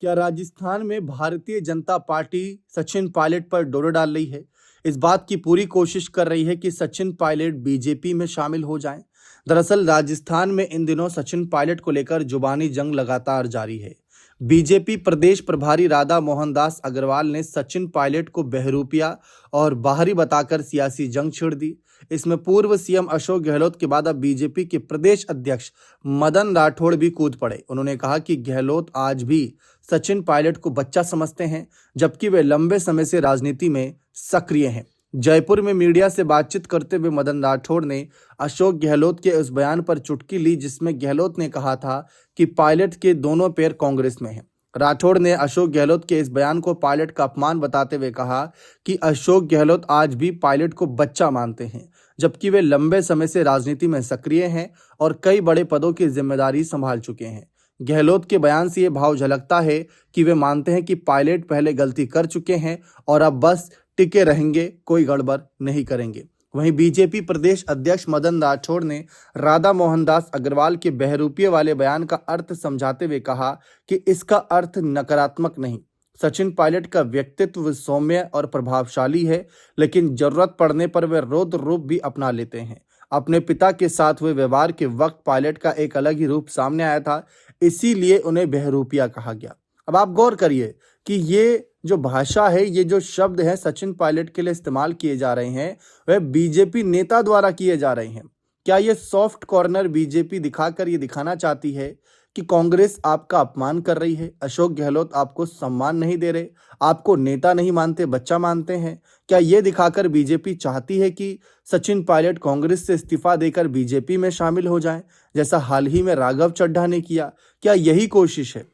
क्या राजस्थान में भारतीय जनता पार्टी सचिन पायलट पर डोरा डाल रही है? इस बात की पूरी कोशिश कर रही है कि सचिन पायलट बीजेपी में शामिल हो जाएं। दरअसल राजस्थान में इन दिनों सचिन पायलट को लेकर जुबानी जंग लगातार जारी है। बीजेपी प्रदेश प्रभारी राधा मोहनदास अग्रवाल ने सचिन पायलट को बहरूपिया और बाहरी बताकर सियासी जंग छेड़ दी। इसमें पूर्व सीएम अशोक गहलोत के बाद अब बीजेपी के प्रदेश अध्यक्ष मदन राठौड़ भी कूद पड़े। उन्होंने कहा कि गहलोत आज भी सचिन पायलट को बच्चा समझते हैं, जबकि वे लंबे समय से राजनीति में सक्रिय हैं। जयपुर में मीडिया से बातचीत करते हुए मदन राठौड़ ने अशोक गहलोत के उस बयान पर चुटकी ली जिसमें गहलोत ने कहा था कि पायलट के दोनों पैर कांग्रेस में हैं। राठौड़ ने अशोक गहलोत के इस बयान को पायलट का अपमान बताते हुए कहा कि अशोक गहलोत आज भी पायलट को बच्चा मानते हैं, जबकि वे लंबे समय से राजनीति में सक्रिय हैं और कई बड़े पदों की जिम्मेदारी संभाल चुके हैं। गहलोत के बयान से ये भाव झलकता है कि वे मानते हैं कि पायलट पहले गलती कर चुके हैं और अब बस टिके रहेंगे, कोई गड़बड़ नहीं करेंगे। वहीं बीजेपी प्रदेश अध्यक्ष मदन राठौड़ ने राधा मोहनदास अग्रवाल के बहरूपिये वाले बयान का अर्थ समझाते हुए कहा कि इसका अर्थ नकारात्मक नहीं। सचिन पायलट का व्यक्तित्व सौम्य और प्रभावशाली है, लेकिन जरूरत पड़ने पर वे रौद्र रूप भी अपना लेते हैं। अपने पिता के साथ हुए व्यवहार के वक्त पायलट का एक अलग ही रूप सामने आया था, इसीलिए उन्हें बहरूपिया कहा गया। अब आप गौर करिए कि ये जो भाषा है, ये जो शब्द है सचिन पायलट के लिए इस्तेमाल किए जा रहे हैं, वह बीजेपी नेता द्वारा किए जा रहे हैं। क्या ये सॉफ्ट कॉर्नर बीजेपी दिखाकर ये दिखाना चाहती है कि कांग्रेस आपका अपमान कर रही है, अशोक गहलोत आपको सम्मान नहीं दे रहे, आपको नेता नहीं मानते, बच्चा मानते हैं? क्या ये दिखाकर बीजेपी चाहती है कि सचिन पायलट कांग्रेस से इस्तीफा देकर बीजेपी में शामिल हो जाएं, जैसा हाल ही में राघव चड्ढा ने किया? क्या यही कोशिश है?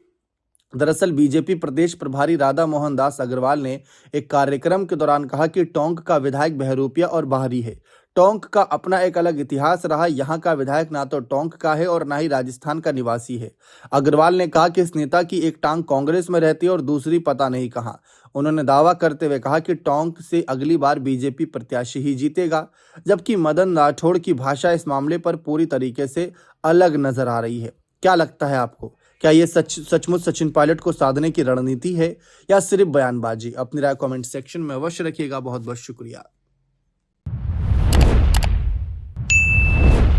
दरअसल बीजेपी प्रदेश प्रभारी राधा मोहनदास अग्रवाल ने एक कार्यक्रम के दौरान कहा कि टोंक का विधायक बहरूपिया और बाहरी है। टोंक का अपना एक अलग इतिहास रहा, यहाँ का विधायक ना तो टोंक का है और ना ही राजस्थान का निवासी है। अग्रवाल ने कहा कि इस नेता की एक टांग कांग्रेस में रहती है और दूसरी पता नहीं कहाँ। उन्होंने दावा करते हुए कहा कि टोंक से अगली बार बीजेपी प्रत्याशी ही जीतेगा, जबकि मदन राठौड़ की भाषा इस मामले पर पूरी तरीके से अलग नजर आ रही है। क्या लगता है आपको? क्या ये सचमुच सचिन पायलट को साधने की रणनीति है या सिर्फ बयानबाजी? अपनी राय कमेंट सेक्शन में अवश्य रखिएगा। बहुत बहुत शुक्रिया।